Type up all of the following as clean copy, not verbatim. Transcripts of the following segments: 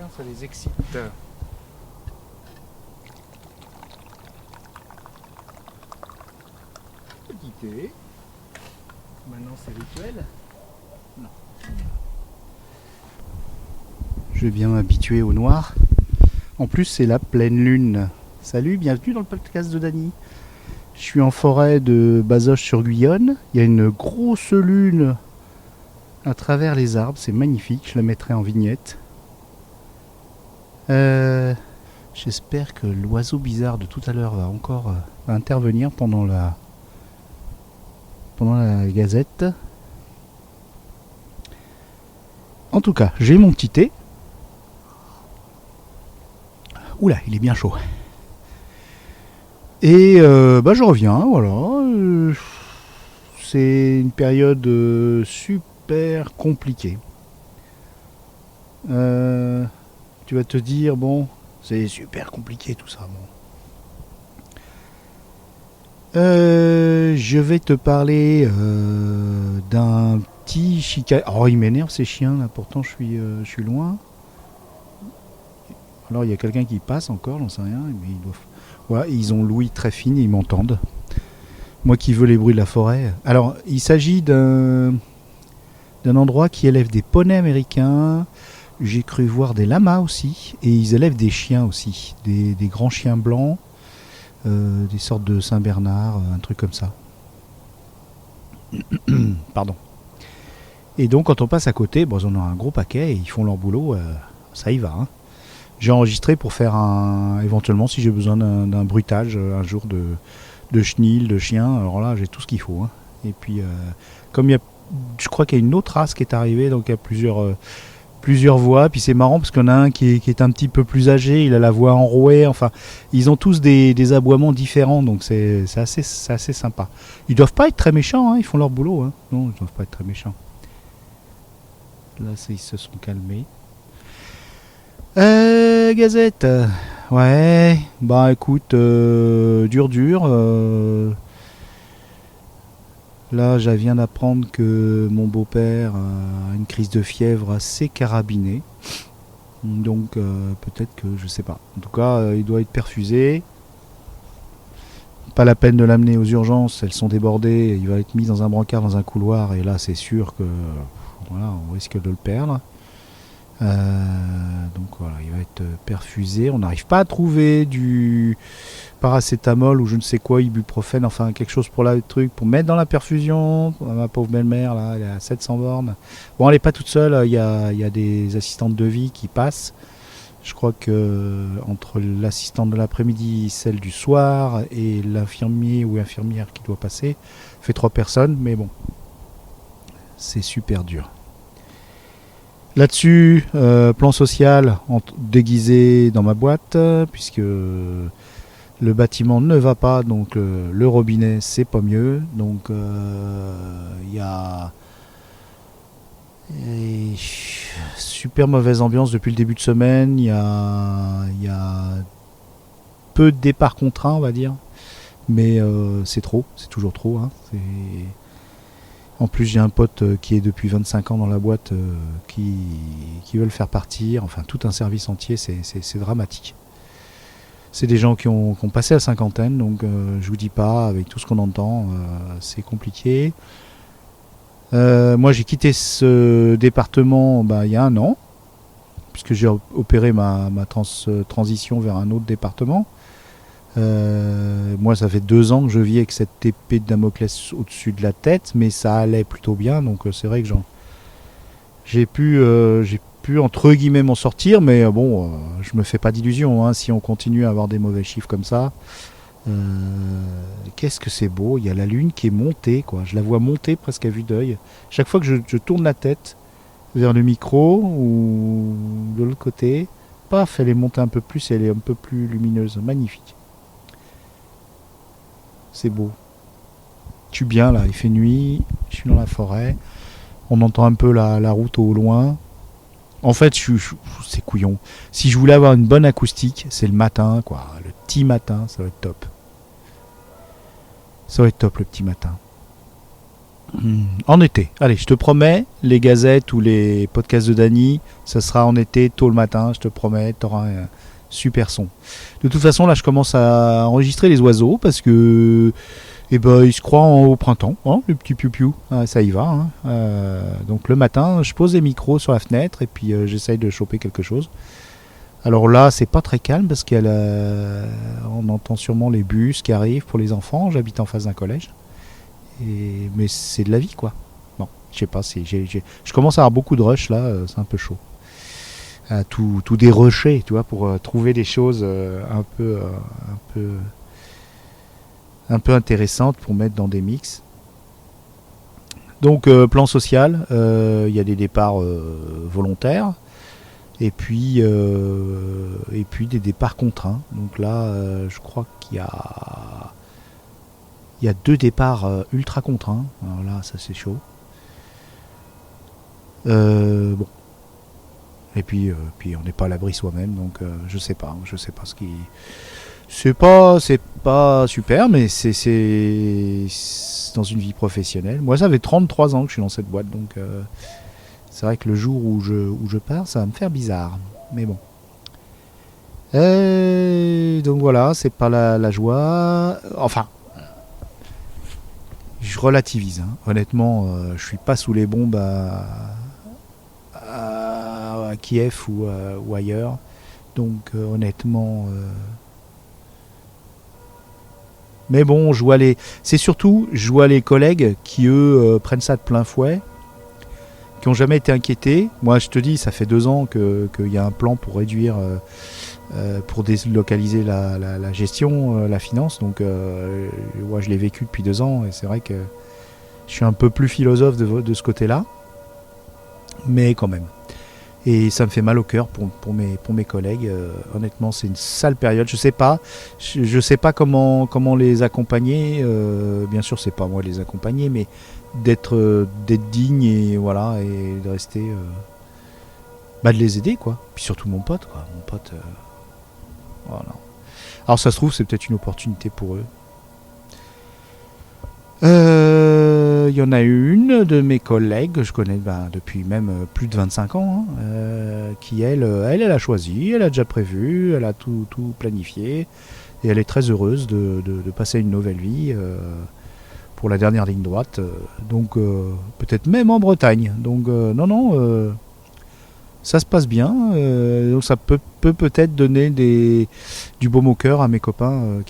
bien, ça les excite. Petit thé. Maintenant c'est rituel. Non. Je vais bien m'habituer au noir. En plus c'est la pleine lune. Salut, bienvenue dans le podcast de Dany. Je suis en forêt de Bazoches-sur-Guyonne. Il y a une grosse lune à travers les arbres, c'est magnifique, je la mettrai en vignette. J'espère que l'oiseau bizarre de tout à l'heure va encore intervenir pendant la gazette. En tout cas, j'ai mon petit thé. Oula, il est bien chaud. Et je reviens, voilà. C'est une période super compliquée. Tu vas te dire, bon, c'est super compliqué tout ça. Bon. Je vais te parler d'un petit chicane. Oh, il m'énerve ces chiens là, pourtant je suis loin. Alors il y a quelqu'un qui passe encore, j'en sais rien, mais ils doivent... Voilà, ils ont l'ouïe très fine et ils m'entendent. Moi qui veux les bruits de la forêt. Alors, il s'agit d'un endroit qui élève des poneys américains. J'ai cru voir des lamas aussi. Et ils élèvent des chiens aussi. Des grands chiens blancs. Des sortes de Saint-Bernard, un truc comme ça. Pardon. Et donc, quand on passe à côté, bon, ils en ont un gros paquet et ils font leur boulot. Ça y va, hein. J'ai enregistré pour faire éventuellement, si j'ai besoin d'un bruitage un jour de chenil, de chien. Alors là, j'ai tout ce qu'il faut. Hein. Et puis, comme je crois qu'il y a une autre race qui est arrivée, donc il y a plusieurs voix. Puis c'est marrant parce qu'il y en a un qui est un petit peu plus âgé, il a la voix enrouée. Enfin, ils ont tous des aboiements différents, donc c'est assez sympa. Ils doivent pas être très méchants, hein, ils font leur boulot. Hein. Non, ils doivent pas être très méchants. Là, ils se sont calmés. Gazette. Ouais, bah écoute, dur. Là, je viens d'apprendre que mon beau-père a une crise de fièvre assez carabinée. Donc peut-être que, je sais pas. En tout cas, il doit être perfusé. Pas la peine de l'amener aux urgences, elles sont débordées. Il va être mis dans un brancard, dans un couloir. Et là, c'est sûr que voilà, on risque de le perdre. Donc voilà, il va être perfusé. On n'arrive pas à trouver du paracétamol ou je ne sais quoi, ibuprofène, enfin quelque chose pour le truc, pour mettre dans la perfusion. Ma pauvre belle-mère, là, elle est à 700 bornes. Bon, elle n'est pas toute seule, il y a des assistantes de vie qui passent. Je crois que entre l'assistante de l'après-midi, celle du soir et l'infirmier ou infirmière qui doit passer, fait 3 personnes, mais bon, c'est super dur. Là-dessus, plan social déguisé dans ma boîte, puisque le bâtiment ne va pas, donc le robinet c'est pas mieux. Donc il y a super mauvaise ambiance depuis le début de semaine. Il y a peu de départs contraints, on va dire, mais c'est trop, c'est toujours trop. Hein. En plus, j'ai un pote qui est depuis 25 ans dans la boîte qui veut le faire partir. Enfin, tout un service entier, c'est dramatique. C'est des gens qui ont passé la cinquantaine, donc je vous dis pas, avec tout ce qu'on entend, c'est compliqué. Moi, j'ai quitté ce département il y a 1 an, puisque j'ai opéré ma transition vers un autre département. Moi ça fait 2 ans que je vis avec cette épée de Damoclès au-dessus de la tête, mais ça allait plutôt bien, donc c'est vrai que j'ai pu entre guillemets m'en sortir, mais bon, je me fais pas d'illusions, hein, si on continue à avoir des mauvais chiffres comme ça. Qu'est-ce que c'est beau, il y a la lune qui est montée, quoi. Je la vois monter presque à vue d'œil. Chaque fois que je tourne la tête vers le micro ou de l'autre côté, paf, elle est montée un peu plus, elle est un peu plus lumineuse, magnifique. C'est beau. Je suis bien là, il fait nuit, je suis dans la forêt, on entend un peu la route au loin. En fait, c'est couillon. Si je voulais avoir une bonne acoustique, c'est le matin, quoi. Le petit matin, ça va être top. Ça va être top le petit matin. En été. Allez, je te promets, les gazettes ou les podcasts de Dany, ça sera en été, tôt le matin, je te promets, t'auras un super son. De toute façon, là, je commence à enregistrer les oiseaux parce que, eh ben, ils se croient au printemps, hein, le petit piou-piou. Ah, ça y va. Hein. Donc le matin, je pose les micros sur la fenêtre et puis j'essaye de choper quelque chose. Alors là, c'est pas très calme parce on entend sûrement les bus qui arrivent pour les enfants. J'habite en face d'un collège. Mais c'est de la vie, quoi. Bon, je sais pas, je commence à avoir beaucoup de rush là, c'est un peu chaud. Tout dérocher, tu vois, pour trouver des choses un peu intéressantes pour mettre dans des mix. Donc, plan social, il y a des départs volontaires. Et puis des départs contraints. Donc là, je crois qu'il y a 2 départs ultra contraints. Alors là, ça c'est chaud. Bon. Et puis on n'est pas à l'abri soi-même, donc je sais pas ce qui. C'est pas super, mais c'est dans une vie professionnelle. Moi, ça fait 33 ans que je suis dans cette boîte, donc c'est vrai que le jour où je pars, ça va me faire bizarre. Mais bon. Donc voilà, c'est pas la joie. Enfin, je relativise. Hein. Honnêtement, je suis pas sous les bombes à Kiev ou ailleurs. Donc honnêtement. Mais bon, c'est surtout, je vois les collègues qui eux prennent ça de plein fouet, qui n'ont jamais été inquiétés. Moi, je te dis, ça fait 2 ans qu'il y a un plan pour réduire, pour délocaliser la gestion, la finance. Donc, moi, je l'ai vécu depuis 2 ans et c'est vrai que je suis un peu plus philosophe de ce côté-là, mais quand même. Et ça me fait mal au cœur pour mes collègues. Honnêtement, c'est une sale période. Je sais pas comment les accompagner. Bien sûr, c'est pas moi de les accompagner, mais d'être digne et voilà et de rester, de les aider quoi. Puis surtout mon pote quoi. Mon pote, voilà. Alors ça se trouve, c'est peut-être une opportunité pour eux. Il y en a une de mes collègues que je connais depuis même plus de 25 ans, hein, qui elle a choisi, elle a déjà prévu, elle a tout planifié et elle est très heureuse de passer une nouvelle vie pour la dernière ligne droite, donc peut-être même en Bretagne. Donc non, ça se passe bien, donc ça peut-être donner du baume au cœur à mes copains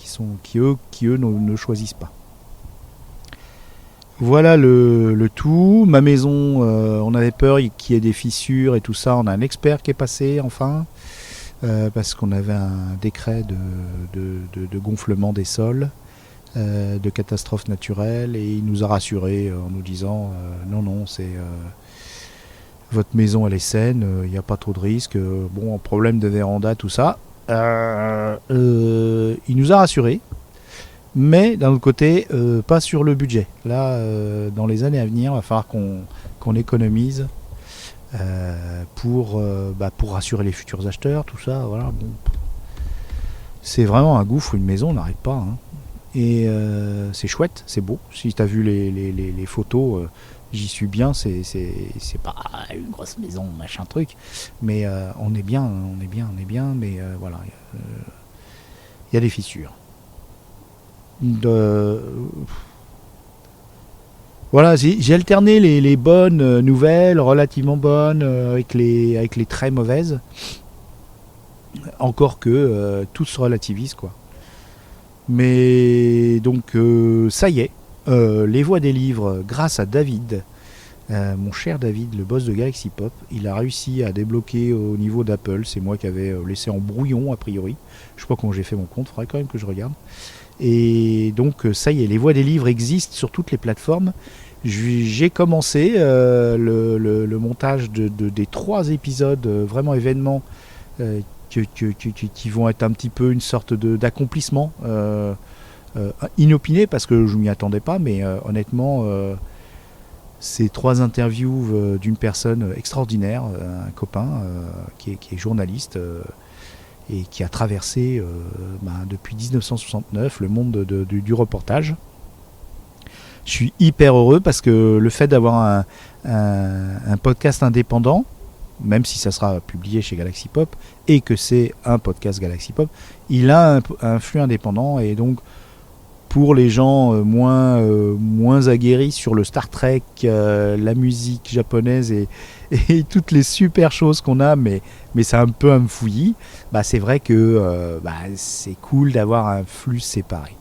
qui eux ne choisissent pas. Voilà le tout. Ma maison, on avait peur qu'il y ait des fissures et tout ça. On a un expert qui est passé enfin, parce qu'on avait un décret de gonflement des sols, de catastrophe naturelle, et il nous a rassurés en nous disant non, votre maison elle est saine, il n'y a pas trop de risques. Bon, problème de véranda, tout ça. Il nous a rassurés. Mais d'un autre côté, pas sur le budget. Là, dans les années à venir, il va falloir qu'on économise pour rassurer les futurs acheteurs, tout ça. Voilà. Bon. C'est vraiment un gouffre, une maison, on n'arrête pas. Hein. Et c'est chouette, c'est beau. Si tu as vu les photos, j'y suis bien. C'est pas une grosse maison, machin truc. Mais on est bien, mais voilà. Il y a des fissures. Voilà, j'ai alterné les bonnes nouvelles, relativement bonnes, avec les très mauvaises. Encore que tout se relativise, quoi. Mais donc, ça y est, les voix des livres, grâce à David, mon cher David, le boss de Galaxy Pop, il a réussi à débloquer au niveau d'Apple. C'est moi qui avais laissé en brouillon, a priori. Je sais pas comment j'ai fait mon compte, faudrait quand même que je regarde. Et donc ça y est, les voix des livres existent sur toutes les plateformes. J'ai commencé le montage des 3 épisodes vraiment événements qui vont être un petit peu une sorte d'accomplissement inopiné parce que je m'y attendais pas, mais honnêtement ces 3 interviews d'une personne extraordinaire, un copain qui est journaliste et qui a traversé depuis 1969 le monde du reportage. Je suis hyper heureux parce que le fait d'avoir un podcast indépendant, même si ça sera publié chez Galaxy Pop, et que c'est un podcast Galaxy Pop, il a un flux indépendant, et donc pour les gens moins aguerris sur le Star Trek, la musique japonaise et toutes les super choses qu'on a, mais c'est un peu un fouillis, bah c'est vrai que c'est cool d'avoir un flux séparé.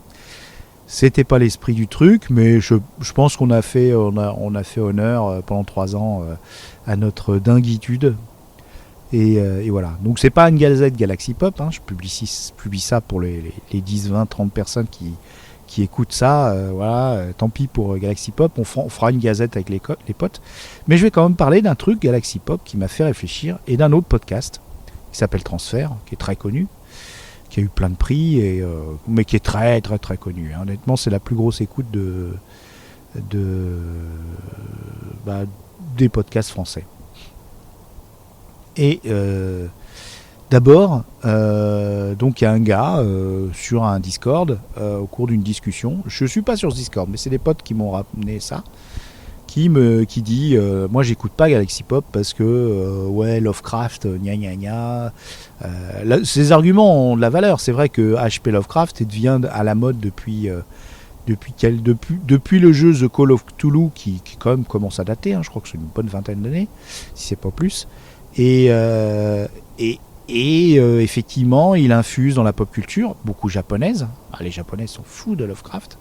C'était pas l'esprit du truc, mais je pense qu'on a fait honneur pendant 3 ans à notre dinguitude. Et voilà. Donc c'est pas une gazette Galaxy Pop, hein. Je publie ça pour les 10, 20, 30 personnes qui écoutent ça. Voilà. Tant pis pour Galaxy Pop, on fera une gazette avec les potes. Mais je vais quand même parler d'un truc Galaxy Pop qui m'a fait réfléchir, et d'un autre podcast qui s'appelle Transfert, qui est très connu, qui a eu plein de prix, mais qui est très très très connu. Honnêtement, c'est la plus grosse écoute des podcasts français. Et d'abord, donc il y a un gars sur un Discord au cours d'une discussion. Je suis pas sur ce Discord, mais c'est des potes qui m'ont ramené ça, qui dit moi j'écoute pas Galaxy Pop parce que ouais, Lovecraft, gna gna gna. Ces arguments ont de la valeur. C'est vrai que H.P. Lovecraft devient à la mode depuis le jeu The Call of Cthulhu, qui quand même commence à dater, hein. Je crois que c'est une bonne 20aine d'années, si c'est pas plus. Et effectivement, il infuse dans la pop culture, beaucoup japonaise. Les Japonais sont fous de Lovecraft.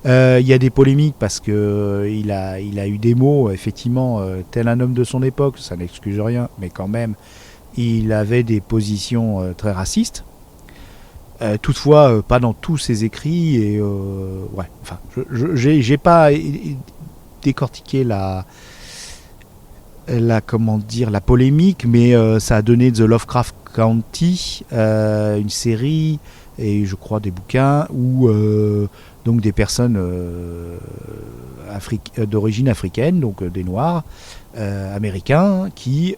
Il y a des polémiques parce que il a eu des mots, effectivement, tel un homme de son époque, ça n'excuse rien, mais quand même, il avait des positions très racistes. Toutefois, pas dans tous ses écrits. Et ouais, enfin, j'ai pas décortiqué la polémique, mais ça a donné The Lovecraft Country, une série, et je crois des bouquins où donc des personnes d'origine africaine, donc des Noirs américains, qui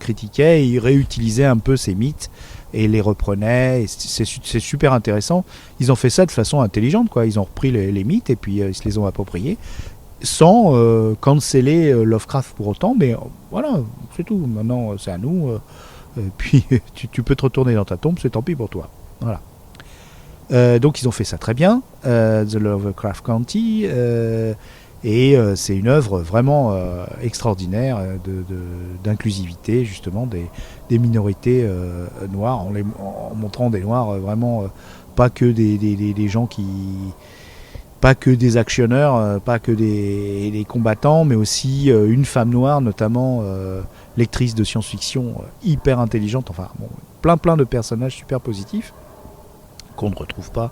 critiquaient et réutilisaient un peu ces mythes et les reprenaient. Et c'est super intéressant. Ils ont fait ça de façon intelligente, quoi. Ils ont repris les mythes et puis ils se les ont appropriés, sans canceller Lovecraft pour autant, mais voilà, c'est tout. Maintenant, c'est à nous. Puis tu peux te retourner dans ta tombe, c'est tant pis pour toi. Voilà. Donc ils ont fait ça très bien, The Lovecraft Country, et c'est une œuvre vraiment extraordinaire d'inclusivité, justement, des minorités noires, en montrant des noirs vraiment pas que des gens qui... Pas que des actionneurs, pas que des combattants, mais aussi une femme noire, notamment lectrice de science-fiction, hyper intelligente. Enfin, bon, plein de personnages super positifs qu'on ne retrouve pas,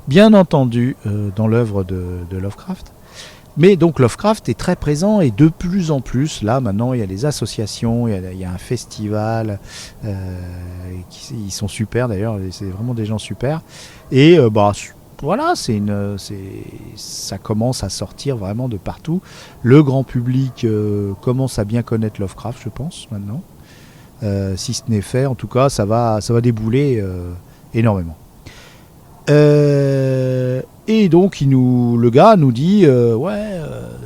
bien entendu, dans l'œuvre de Lovecraft. Mais donc Lovecraft est très présent, et de plus en plus, là maintenant il y a des associations, il y a un festival, ils sont super d'ailleurs, c'est vraiment des gens super. Et voilà, ça commence à sortir vraiment de partout. Le grand public commence à bien connaître Lovecraft, je pense, maintenant. Si ce n'est fait, en tout cas, ça va débouler énormément. Et donc, le gars nous dit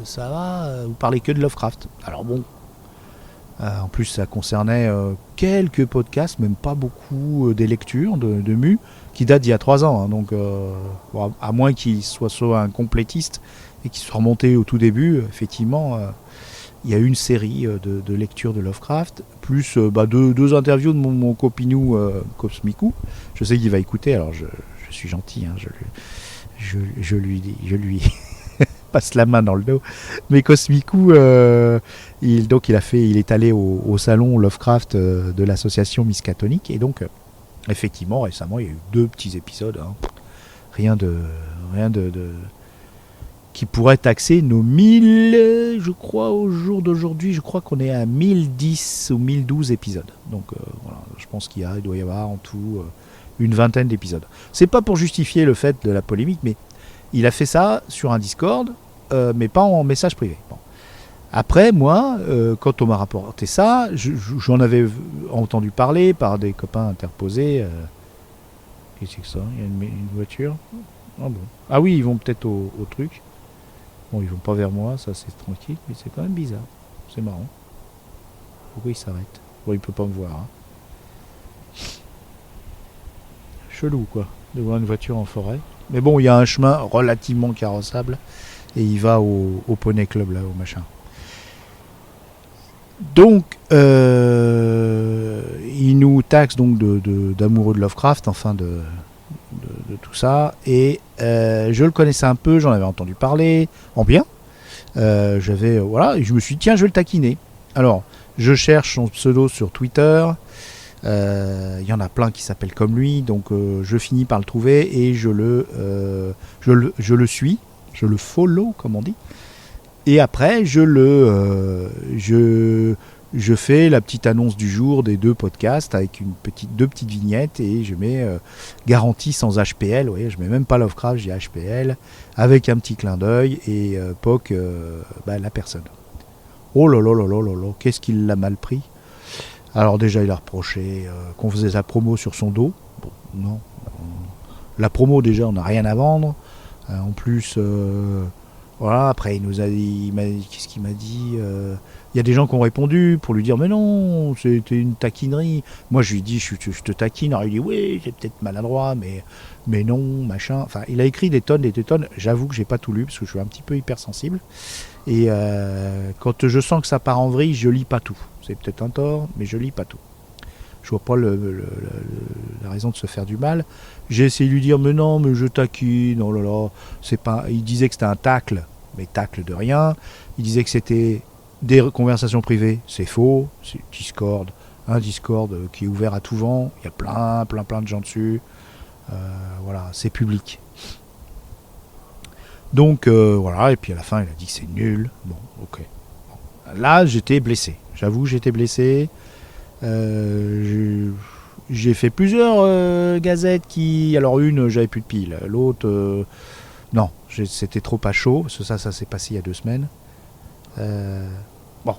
ça va, vous parlez que de Lovecraft. Alors bon, en plus, ça concernait quelques podcasts, même pas beaucoup, des lectures de Mu, qui datent d'il y a 3 ans. Hein, donc, à moins qu'il soit un complétiste et qu'il soit remonté au tout début, effectivement, il y a une série de lectures de Lovecraft, plus 2 interviews de mon copinou Cosmiku. Je sais qu'il va écouter, alors je suis gentil, hein, je lui passe la main dans le dos. Mais Cosmiku, il est allé au salon Lovecraft de l'association Miskatonic, et donc effectivement récemment il y a eu 2 petits épisodes, hein. Rien de qui pourrait taxer nos 1000, je crois, au jour d'aujourd'hui. Je crois qu'on est à 1010 ou 1012 épisodes. Donc voilà, je pense il doit y avoir en tout une 20aine d'épisodes. C'est pas pour justifier le fait de la polémique, mais il a fait ça sur un Discord, mais pas en message privé. Bon. Après, moi, quand on m'a rapporté ça, j'en avais entendu parler par des copains interposés. Qu'est-ce que c'est que ça ? Il y a une voiture ? Ah bon. Ah oui, ils vont peut-être au truc. Bon, ils vont pas vers moi, ça c'est tranquille, mais c'est quand même bizarre. C'est marrant. Pourquoi il s'arrête? Bon, il peut pas me voir. Hein. Chelou quoi, de voir une voiture en forêt. Mais bon, il y a un chemin relativement carrossable et il va au Poney Club là, au machin. Donc, il nous taxe donc d'amoureux de Lovecraft, enfin de tout ça. Et je le connaissais un peu, j'en avais entendu parler, en bien. Voilà, et je me suis dit, tiens, je vais le taquiner. Alors, je cherche son pseudo sur Twitter. Il y en a plein qui s'appellent comme lui, donc je finis par le trouver et je le suis, je le follow, comme on dit. Et après, je fais la petite annonce du jour des 2 podcasts avec deux petites vignettes et je mets garantie sans HPL. Vous voyez, je mets même pas Lovecraft, j'ai HPL avec un petit clin d'œil et POC la personne. Oh là là là là là là, qu'est-ce qu'il l'a mal pris. Alors déjà, il a reproché qu'on faisait la promo sur son dos. Bon, non, la promo déjà, on n'a rien à vendre. En plus. Voilà, après il nous a dit, qu'est-ce qu'il m'a dit il y a des gens qui ont répondu pour lui dire mais non, c'était une taquinerie. Moi je lui dis je te taquine. Alors il dit oui, c'est peut-être maladroit, mais non, machin. Enfin, il a écrit des tonnes. J'avoue que j'ai pas tout lu parce que je suis un petit peu hypersensible. Et quand je sens que ça part en vrille, je lis pas tout. C'est peut-être un tort, mais je lis pas tout. Je vois pas la raison de se faire du mal. J'ai essayé de lui dire mais non, mais je taquine, oh là là, c'est pas. Il disait que c'était un tacle, mais tacle de rien. Il disait que c'était des conversations privées, c'est faux. C'est Discord, un Discord qui est ouvert à tout vent. Il y a plein de gens dessus. Voilà, c'est public. Donc voilà, et puis à la fin il a dit que c'est nul. Bon, ok. Bon. Là j'étais blessé. J'avoue j'étais blessé. J'ai fait plusieurs gazettes qui. Alors une, j'avais plus de piles. L'autre, non, c'était trop à chaud. Parce que ça s'est passé il y a 2 semaines. Bon.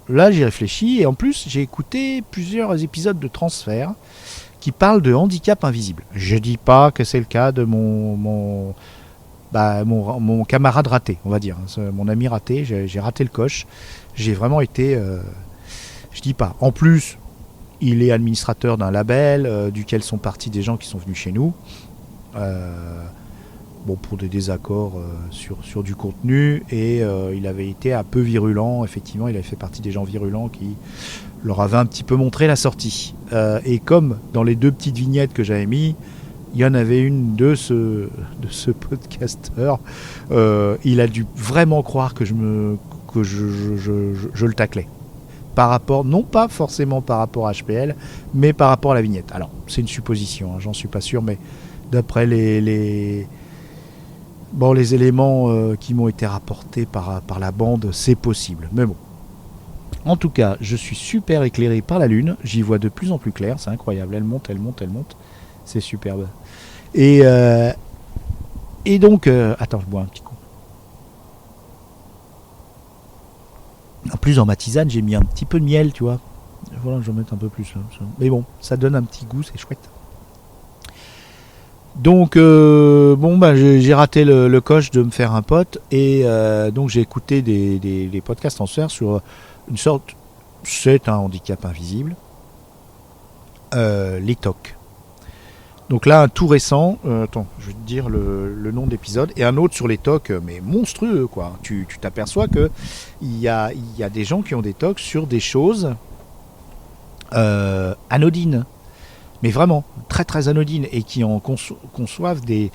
Là, j'ai réfléchi. Et en plus, j'ai écouté plusieurs épisodes de Transfert qui parlent de handicap invisible. Je dis pas que c'est le cas de mon camarade raté, on va dire. Mon ami raté. J'ai raté le coche. J'ai vraiment été. Je dis pas. En plus, il est administrateur d'un label duquel sont partis des gens qui sont venus chez nous. Pour des désaccords sur du contenu. Et il avait été un peu virulent. Effectivement, il avait fait partie des gens virulents qui leur avaient un petit peu montré la sortie. Et comme dans les 2 petites vignettes que j'avais mis, il y en avait une de ce podcasteur. Il a dû vraiment croire que je le taclais. Par rapport, non pas forcément par rapport à HPL, mais par rapport à la vignette. Alors, c'est une supposition, hein, j'en suis pas sûr, mais d'après les éléments qui m'ont été rapportés par la bande, c'est possible. Mais bon. En tout cas, je suis super éclairé par la lune, j'y vois de plus en plus clair, c'est incroyable, elle monte. C'est superbe. Et donc, attends, je bois un petit coup. En plus, dans ma tisane, j'ai mis un petit peu de miel, tu vois. Voilà, je vais mettre un peu plus. Hein. Mais bon, ça donne un petit goût, c'est chouette. Donc, j'ai raté le coche de me faire un pote. Et donc, j'ai écouté des podcasts Transfert sur une sorte... C'est un handicap invisible. Les TOC. Donc là, un tout récent, attends, je vais te dire le nom d'épisode, et un autre sur les TOC, mais monstrueux, quoi. Tu t'aperçois que il y a des gens qui ont des TOC sur des choses anodines, mais vraiment très très anodines, et qui en conçoivent des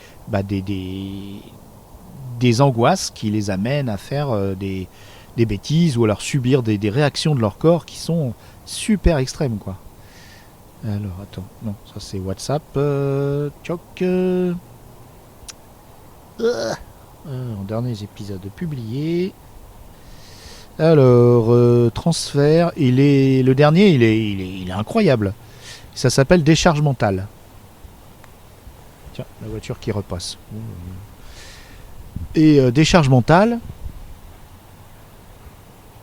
angoisses qui les amènent à faire des bêtises, ou à leur subir des réactions de leur corps qui sont super extrêmes, quoi. Alors, attends, non, ça c'est WhatsApp. En derniers épisodes publiés. Alors, transfert, le dernier, il est incroyable. Ça s'appelle décharge mentale. Tiens, la voiture qui repasse. Et décharge mentale,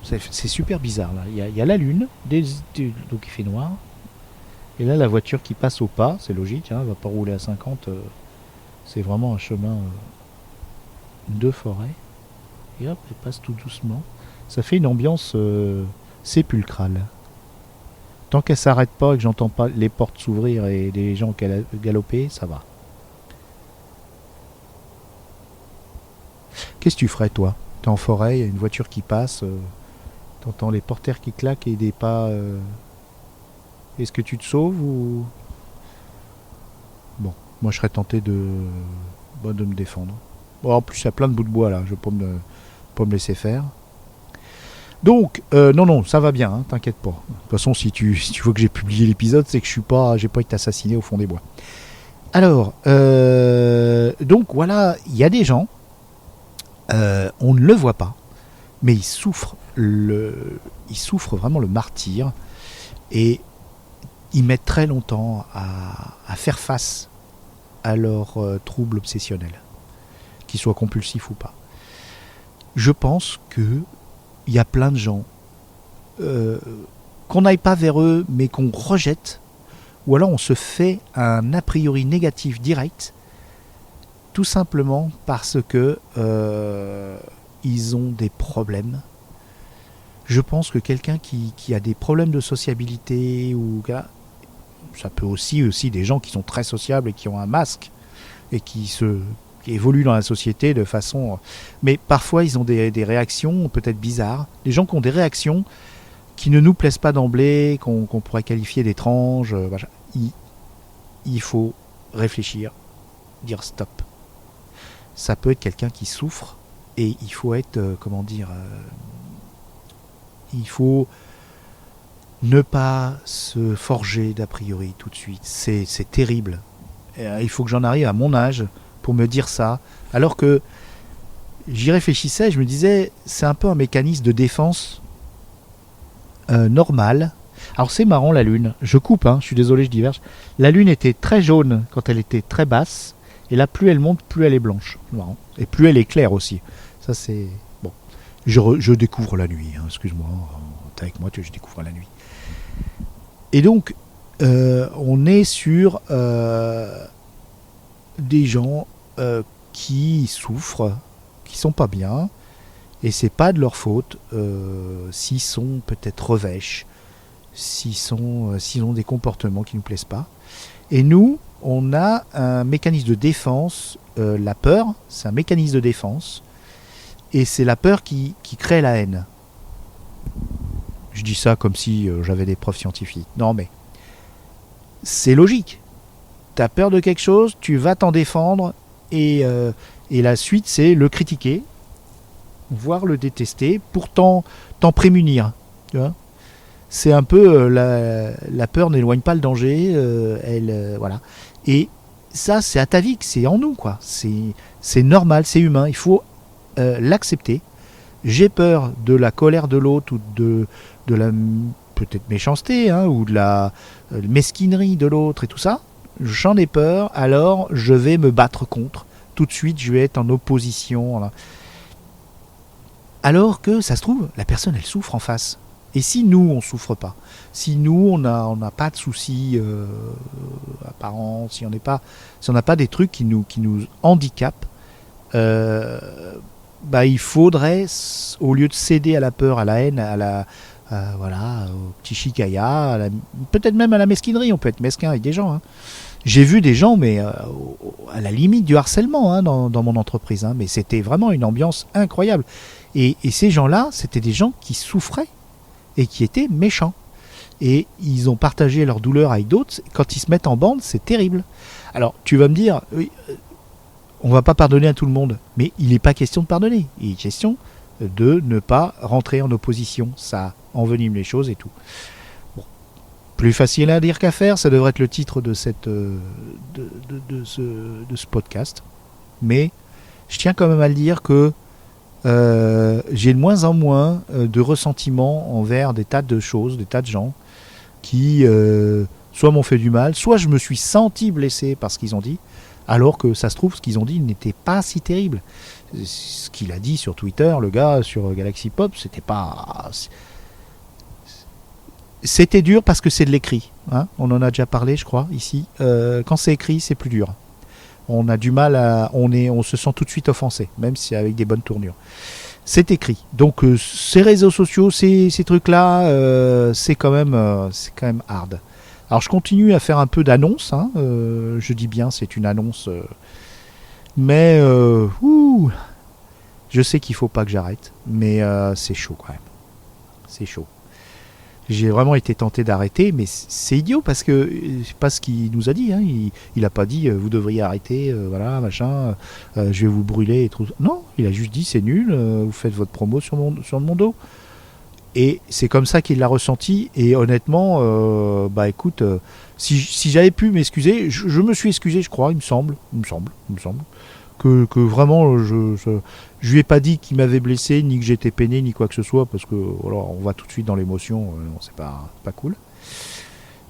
c'est super bizarre là. Il y a la lune, donc il fait noir. Et là, la voiture qui passe au pas, c'est logique, hein, elle va pas rouler à 50 C'est vraiment un chemin de forêt. Et hop, elle passe tout doucement. Ça fait une ambiance sépulcrale. Tant qu'elle s'arrête pas et que j'entends pas les portes s'ouvrir et des gens galoper, ça va. Qu'est-ce que tu ferais, toi? T'es en forêt, il y a une voiture qui passe, t'entends les portières qui claquent et des pas. Est-ce que tu te sauves ou. Bon, moi je serais tenté de me défendre. Bon, en plus, il y a plein de bouts de bois là, je vais pas me laisser faire. Donc, non, ça va bien, hein, t'inquiète pas. De toute façon, si tu veux que j'ai publié l'épisode, c'est que j'ai pas été assassiné au fond des bois. Alors, donc voilà, il y a des gens, on ne le voit pas, mais ils souffrent vraiment le martyre, et ils mettent très longtemps à faire face à leurs troubles obsessionnels, qu'ils soient compulsifs ou pas. Je pense que il y a plein de gens qu'on n'aille pas vers eux, mais qu'on rejette, ou alors on se fait un a priori négatif direct, tout simplement parce que ils ont des problèmes. Je pense que quelqu'un qui a des problèmes de sociabilité, ou ça peut aussi des gens qui sont très sociables et qui ont un masque et qui évoluent dans la société de façon... Mais parfois, ils ont des réactions peut-être bizarres. Les gens qui ont des réactions qui ne nous plaisent pas d'emblée, qu'on pourrait qualifier d'étranges. Il faut réfléchir, dire stop. Ça peut être quelqu'un qui souffre et il faut être... il faut ne pas se forger d'a priori tout de suite. C'est terrible. Il faut que j'en arrive à mon âge pour me dire ça, alors que j'y réfléchissais, je me disais, c'est un peu un mécanisme de défense normal. Alors c'est marrant, la lune, je coupe, je suis désolé, je diverge. La lune était très jaune quand elle était très basse, et là plus elle monte, plus elle est blanche. Marrant. Et plus elle est claire aussi. Ça c'est... Bon, je découvre la nuit, excuse-moi, t'es avec moi, je découvre la nuit. Et donc, on est sur des gens qui souffrent, qui sont pas bien, et c'est pas de leur faute s'ils sont peut-être revêches, s'ils ont des comportements qui nous plaisent pas. Et nous, on a un mécanisme de défense, la peur, c'est un mécanisme de défense, et c'est la peur qui crée la haine. Je dis ça comme si j'avais des preuves scientifiques. Non, mais c'est logique. T'as peur de quelque chose, tu vas t'en défendre, et la suite, c'est le critiquer, voire le détester, pour t'en prémunir. Tu vois, c'est un peu la peur n'éloigne pas le danger. Voilà. Et ça, c'est atavique, c'est en nous, quoi. C'est normal, c'est humain. Il faut l'accepter. J'ai peur de la colère de l'autre, ou de la peut-être méchanceté, ou de la mesquinerie de l'autre et tout ça. J'en ai peur, alors je vais me battre contre. Tout de suite, je vais être en opposition. Là. Alors que, ça se trouve, la personne, elle souffre en face. Et si nous, on souffre pas, si nous, on n'a pas de soucis apparents, si on n'a pas des trucs qui nous handicapent, il faudrait, au lieu de céder à la peur, à la haine, au petit chicaya, peut-être même à la mesquinerie, on peut être mesquin avec des gens. J'ai vu des gens, mais à la limite du harcèlement dans mon entreprise. Mais c'était vraiment une ambiance incroyable. Et ces gens-là, c'était des gens qui souffraient et qui étaient méchants. Et ils ont partagé leur douleur avec d'autres. Quand ils se mettent en bande, c'est terrible. Alors, tu vas me dire, oui, on ne va pas pardonner à tout le monde. Mais il n'est pas question de pardonner. Il est question de ne pas rentrer en opposition. Ça envenime les choses et tout. Bon. Plus facile à dire qu'à faire, ça devrait être le titre de ce podcast. Mais je tiens quand même à le dire que j'ai de moins en moins de ressentiment envers des tas de choses, des tas de gens qui soit m'ont fait du mal, soit je me suis senti blessé par ce qu'ils ont dit, alors que ça se trouve ce qu'ils ont dit n'était pas si terrible. Ce qu'il a dit sur Twitter, le gars sur Galaxy Pop, c'était dur parce que c'est de l'écrit. On en a déjà parlé, je crois, ici. Quand c'est écrit, c'est plus dur. on a du mal on se sent tout de suite offensé, même si avec des bonnes tournures. C'est écrit. Donc ces réseaux sociaux, ces trucs-là, c'est quand même hard. Alors je continue à faire un peu d'annonces. Hein, je dis bien, c'est une annonce, mais je sais qu'il faut pas que j'arrête, mais c'est chaud quand même. C'est chaud. J'ai vraiment été tenté d'arrêter, mais c'est idiot parce que c'est pas ce qu'il nous a dit. Hein. Il a pas dit vous devriez arrêter, voilà, machin, je vais vous brûler et tout. Non, il a juste dit c'est nul, vous faites votre promo sur mon dos. Et c'est comme ça qu'il l'a ressenti. Et honnêtement, bah écoute, si j'avais pu m'excuser, je me suis excusé, je crois, il me semble. Que vraiment, je lui ai pas dit qu'il m'avait blessé, ni que j'étais peiné, ni quoi que ce soit, parce que voilà, on va tout de suite dans l'émotion, c'est pas cool.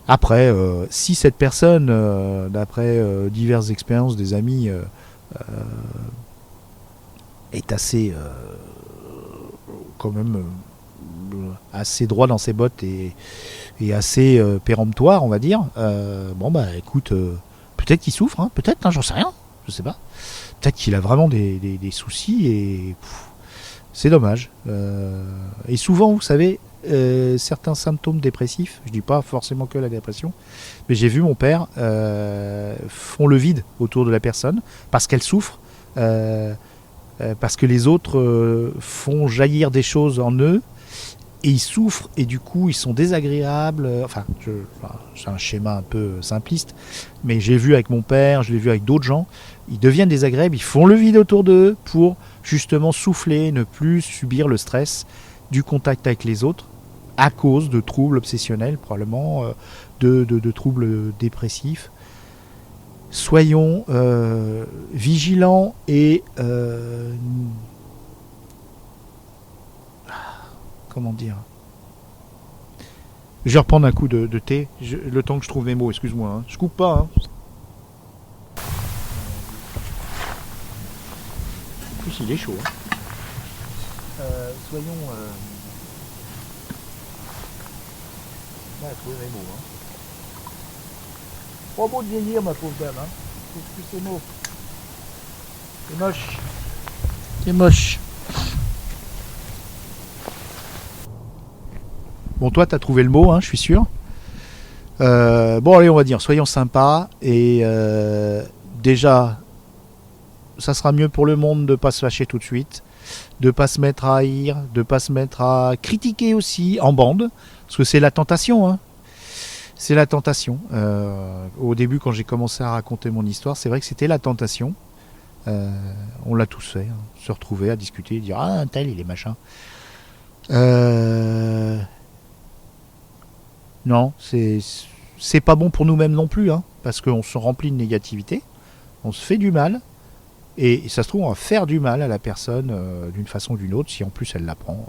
Après, si cette personne, d'après diverses expériences des amis, est assez, quand même, assez droit dans ses bottes et assez péremptoire, on va dire, bon bah écoute, peut-être qu'il souffre, hein, peut-être, hein, j'en sais rien, je sais pas. Peut-être qu'il a vraiment des soucis et c'est dommage. Et souvent, vous savez, certains symptômes dépressifs, je dis pas forcément que la dépression, mais j'ai vu mon père font le vide autour de la personne parce qu'elle souffre, parce que les autres font jaillir des choses en eux et ils souffrent et du coup ils sont désagréables. Enfin, c'est un schéma un peu simpliste, mais j'ai vu avec mon père, je l'ai vu avec d'autres gens. Ils deviennent désagréables, ils font le vide autour d'eux pour justement souffler, ne plus subir le stress du contact avec les autres à cause de troubles obsessionnels, probablement de troubles dépressifs. Soyons vigilants et comment dire. Je vais reprendre un coup de thé, le temps que je trouve mes mots, excuse-moi, hein. Je coupe pas. Hein. En plus, il est chaud. Hein. Soyons. Là, trouver mes mots. Hein. Pas beau de vieillir, ma pauvre dame. Hein. Trouve plus ces mots. C'est moche. C'est moche. Bon, toi, t'as trouvé le mot, hein, je suis sûr. Bon, allez, on va dire, soyons sympas. Et déjà, ça sera mieux pour le monde de ne pas se fâcher tout de suite, de ne pas se mettre à haïr, de ne pas se mettre à critiquer aussi en bande, parce que c'est la tentation. Hein. C'est la tentation. Au début, quand j'ai commencé à raconter mon histoire, c'est vrai que c'était la tentation. On l'a tous fait, hein, se retrouver à discuter, dire ah un tel il est machin. Non, c'est pas bon pour nous-mêmes non plus, hein, parce qu'on se remplit de négativité, on se fait du mal, et ça se trouve on va faire du mal à la personne d'une façon ou d'une autre, si en plus elle l'apprend.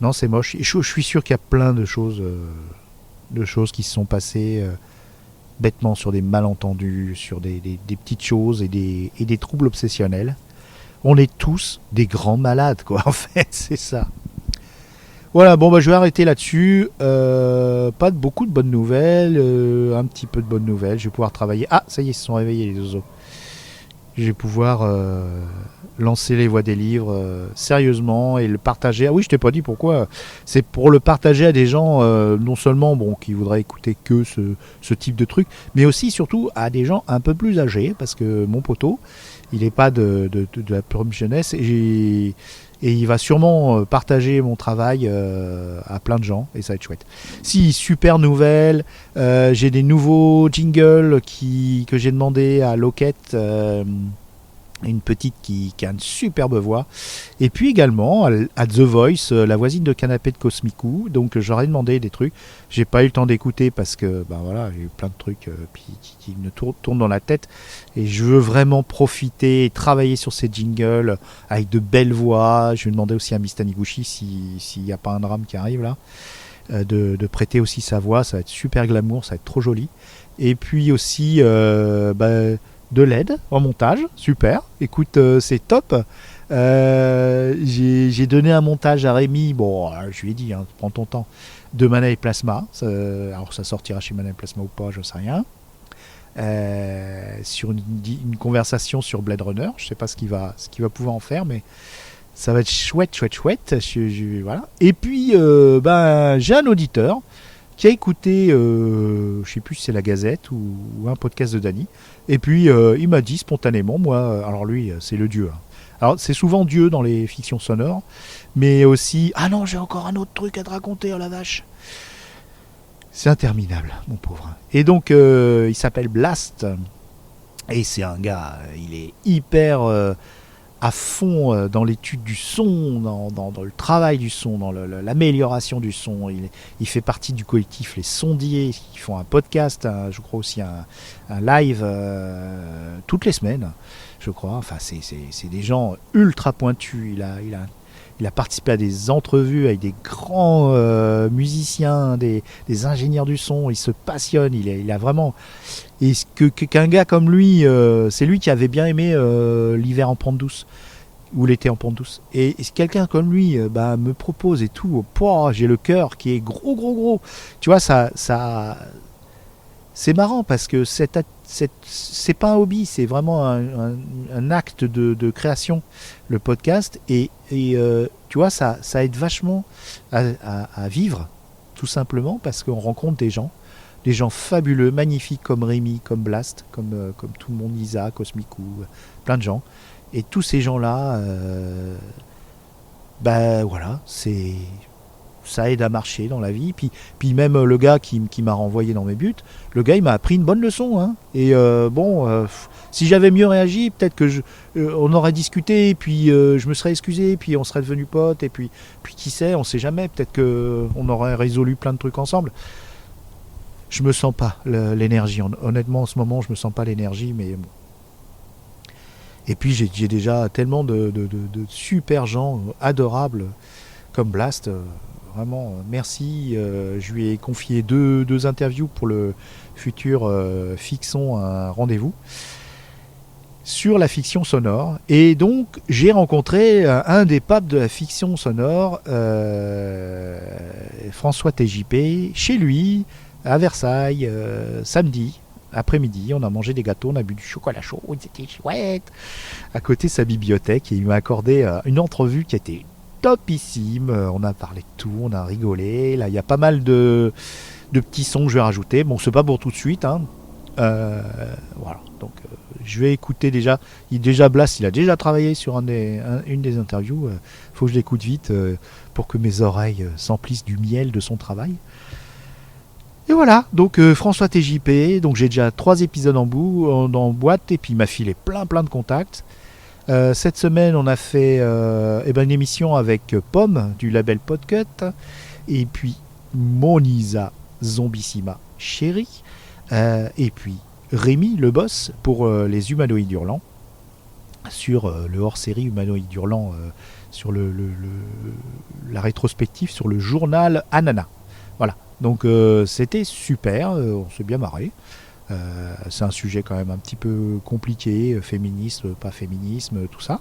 Non, c'est moche. Et je suis sûr qu'il y a plein de choses qui se sont passées bêtement sur des malentendus, sur des petites choses et des troubles obsessionnels. On est tous des grands malades, quoi, en fait, c'est ça. Voilà, bon, bah, je vais arrêter là-dessus. Pas beaucoup de bonnes nouvelles, un petit peu de bonnes nouvelles. Je vais pouvoir travailler. Ah, ça y est, ils se sont réveillés, les oiseaux. Je vais pouvoir lancer les voix des livres sérieusement et le partager. Ah oui, je t'ai pas dit pourquoi. C'est pour le partager à des gens, non seulement bon, qui voudraient écouter que ce type de truc, mais aussi, surtout, à des gens un peu plus âgés, parce que mon poteau, il n'est pas de la pure jeunesse, et il va sûrement partager mon travail à plein de gens, et ça va être chouette. Si, super nouvelle, j'ai des nouveaux jingles que j'ai demandé à Loquette, une petite qui a une superbe voix, et puis également à The Voice, la voisine de canapé de Cosmicou. Donc j'aurais demandé des trucs, j'ai pas eu le temps d'écouter parce que ben voilà, j'ai eu plein de trucs qui me tournent dans la tête, et je veux vraiment profiter et travailler sur ces jingles avec de belles voix. Je vais demander aussi à Miss Taniguchi s'il n'y a pas un drame qui arrive là, de prêter aussi sa voix. Ça va être super glamour, ça va être trop joli. Et puis aussi de l'aide en montage, super. Écoute, c'est top. J'ai donné un montage à Rémi, bon, je lui ai dit, hein, prends ton temps, de Mana et Plasma. Alors ça sortira chez Mana et Plasma ou pas, je sais rien. sur une conversation sur Blade Runner. Je sais pas ce qu'il va pouvoir en faire, mais ça va être chouette. Voilà. Et puis, j'ai un auditeur qui a écouté, je sais plus si c'est la Gazette ou un podcast de Dany. Et puis, il m'a dit spontanément, moi, alors lui, c'est le dieu. Hein. Alors, c'est souvent Dieu dans les fictions sonores, mais aussi, ah non, j'ai encore un autre truc à te raconter, oh la vache. C'est interminable, mon pauvre. Et donc, il s'appelle Blast. Et c'est un gars, il est hyper à fond dans l'étude du son, dans le travail du son, dans l'amélioration du son. Il fait partie du collectif Les Sondiers, qui font un podcast, je crois aussi un live toutes les semaines, je crois. Enfin, c'est des gens ultra pointus. Il a participé à des entrevues avec des grands musiciens, des ingénieurs du son. Il se passionne. Il a vraiment. Et qu'un gars comme lui, c'est lui qui avait bien aimé l'hiver en pente douce ou l'été en pente douce. Et quelqu'un comme lui, me propose et tout. J'ai le cœur qui est gros. Tu vois, ça, c'est marrant parce que c'est pas un hobby, c'est vraiment un acte de création, le podcast. Et tu vois, ça aide vachement à vivre, tout simplement, parce qu'on rencontre des gens fabuleux, magnifiques, comme Rémi, comme Blast, comme tout le monde, Isa, Cosmicou, plein de gens. Et tous ces gens-là, voilà, ça aide à marcher dans la vie. Puis même le gars qui m'a renvoyé dans mes buts, le gars il m'a appris une bonne leçon. Hein. Et si j'avais mieux réagi, peut-être que on aurait discuté, et puis je me serais excusé, puis on serait devenus potes, et puis qui sait, on sait jamais, peut-être qu'on aurait résolu plein de trucs ensemble. Je me sens pas l'énergie. Honnêtement, en ce moment, je me sens pas l'énergie, mais bon. Et puis j'ai déjà tellement de super gens adorables comme Blast. Vraiment, merci. Je lui ai confié deux interviews pour le futur Fixons un rendez-vous sur la fiction sonore. Et donc, j'ai rencontré un des papes de la fiction sonore, François TJP, chez lui, à Versailles, samedi après-midi. On a mangé des gâteaux, on a bu du chocolat chaud, c'était chouette, à côté de sa bibliothèque. Et il m'a accordé une entrevue qui était topissime. On a parlé de tout, on a rigolé. Là, il y a pas mal de petits sons que je vais rajouter. Bon, c'est pas pour tout de suite, hein. Voilà, donc je vais écouter déjà. Blast, il a déjà travaillé sur une des interviews. Faut que je l'écoute vite pour que mes oreilles s'emplissent du miel de son travail. Et voilà, donc François TJP, donc j'ai déjà 3 épisodes en boîte, et puis il m'a filé plein de contacts. Cette semaine, on a fait une émission avec Pomme du label Podcut, et puis Monisa Zombissima Chérie, et puis Rémi le boss pour les humanoïdes hurlants, sur le hors-série humanoïdes hurlants, sur la rétrospective sur le journal Anana. Voilà, donc c'était super, on s'est bien marré. C'est un sujet quand même un petit peu compliqué, féminisme, pas féminisme, tout ça.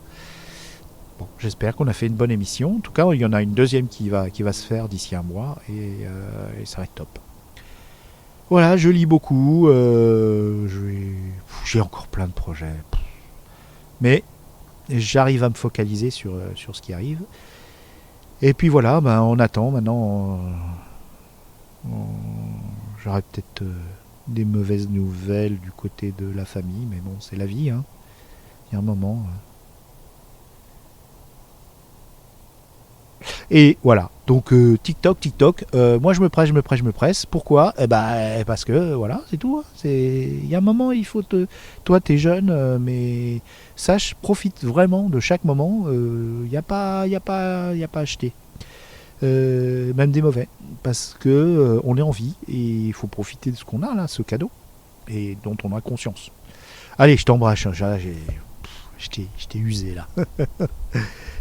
Bon, j'espère qu'on a fait une bonne émission. En tout cas, il y en a une deuxième qui va se faire d'ici un mois, et ça va être top. Voilà, je lis beaucoup, j'ai encore plein de projets, mais j'arrive à me focaliser sur ce qui arrive. Et puis voilà, on attend maintenant. J'aurais peut-être des mauvaises nouvelles du côté de la famille, mais bon, c'est la vie, hein. Il y a un moment. Et voilà, donc TikTok, moi je me presse. Pourquoi ? Parce que voilà, c'est tout. Hein. Il y a un moment, il faut toi t'es jeune, mais sache, profite vraiment de chaque moment. Il n'y a pas à acheter. Même des mauvais, parce que on est en vie et il faut profiter de ce qu'on a là, ce cadeau, et dont on a conscience. Allez, je t'embrasse, hein, je t'ai usé là.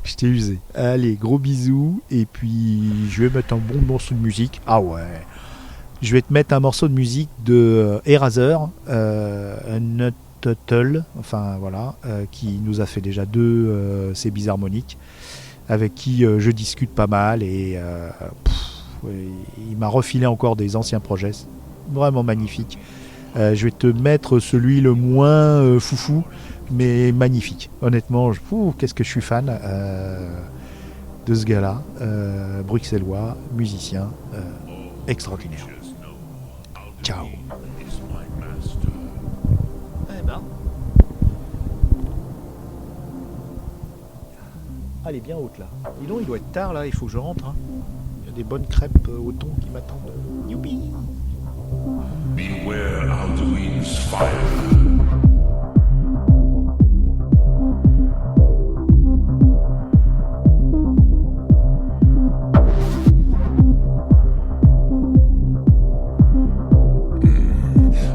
Je t'ai usé. Allez, gros bisous, et puis je vais mettre un bon morceau de musique. Ah ouais, je vais te mettre un morceau de musique de Eraser, Nuttle, enfin voilà, qui nous a fait déjà 2 ces bisharmoniques, avec qui je discute pas mal, et il m'a refilé encore des anciens projets vraiment magnifiques. Je vais te mettre celui le moins foufou, mais magnifique. Honnêtement, qu'est-ce que je suis fan de ce gars-là. Bruxellois, musicien, extraordinaire. Ciao. Eh ben. Ah, elle est bien haute là. Dis donc, il doit être tard là, il faut que je rentre. Hein. Il y a des bonnes crêpes au thon qui m'attendent. Youpi! Beware Alduin's fire.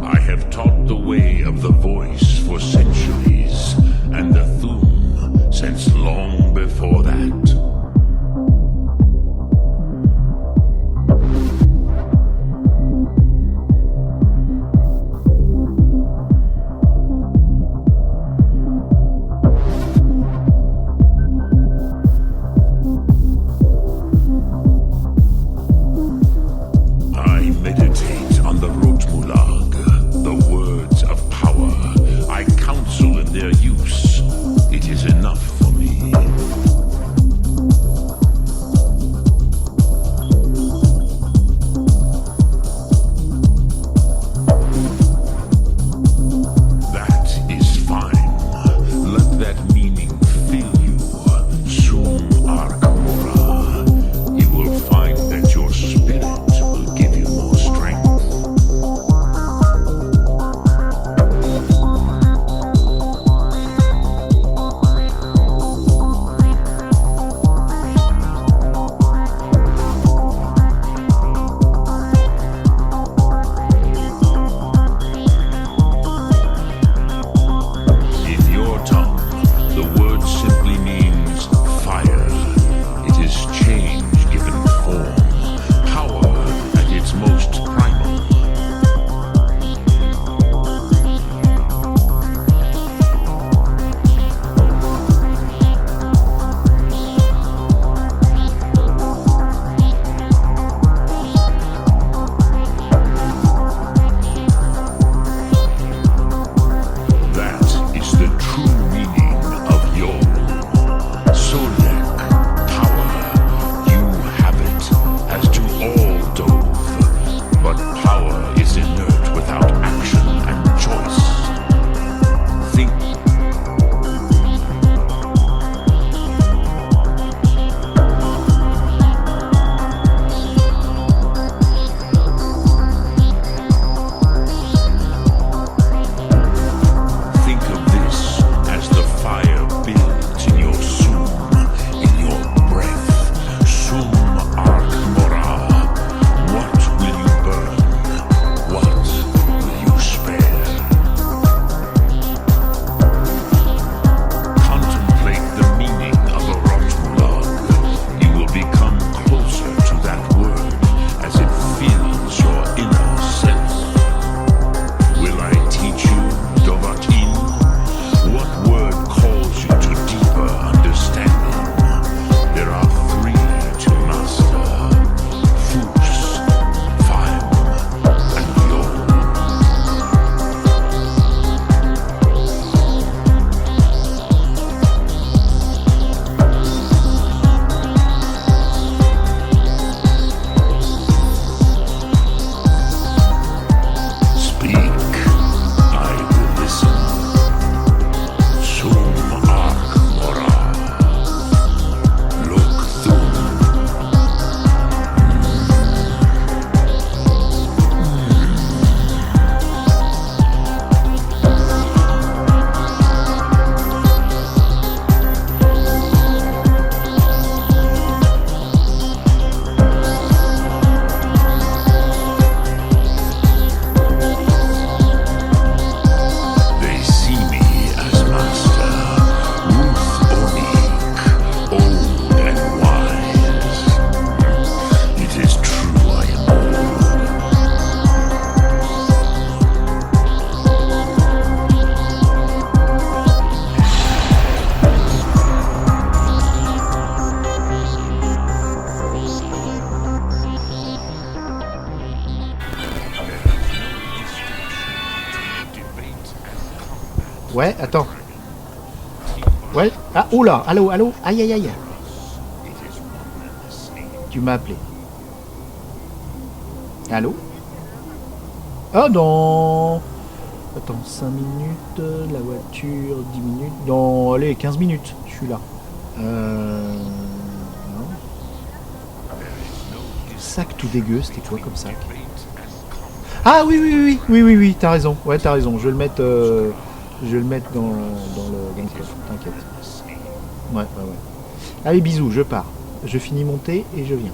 I have taught the way of the voice for centuries, and the Thum since long before that. Ouais, attends. Ouais. Ah, oh là, allô, allô. Aïe, aïe, aïe. Tu m'as appelé. Allô? Ah, dans... Attends, 5 minutes, la voiture, 10 minutes... Dans, allez, 15 minutes, je suis là. Non. Sac tout dégueu, c'était quoi comme sac? Ah oui, oui, oui, oui, oui, oui, t'as raison. Ouais, t'as raison, je vais le mettre... Je vais le mettre dans le coffre, t'inquiète. Ouais, ouais, ouais. Allez, bisous, je pars. Je finis mon thé et je viens.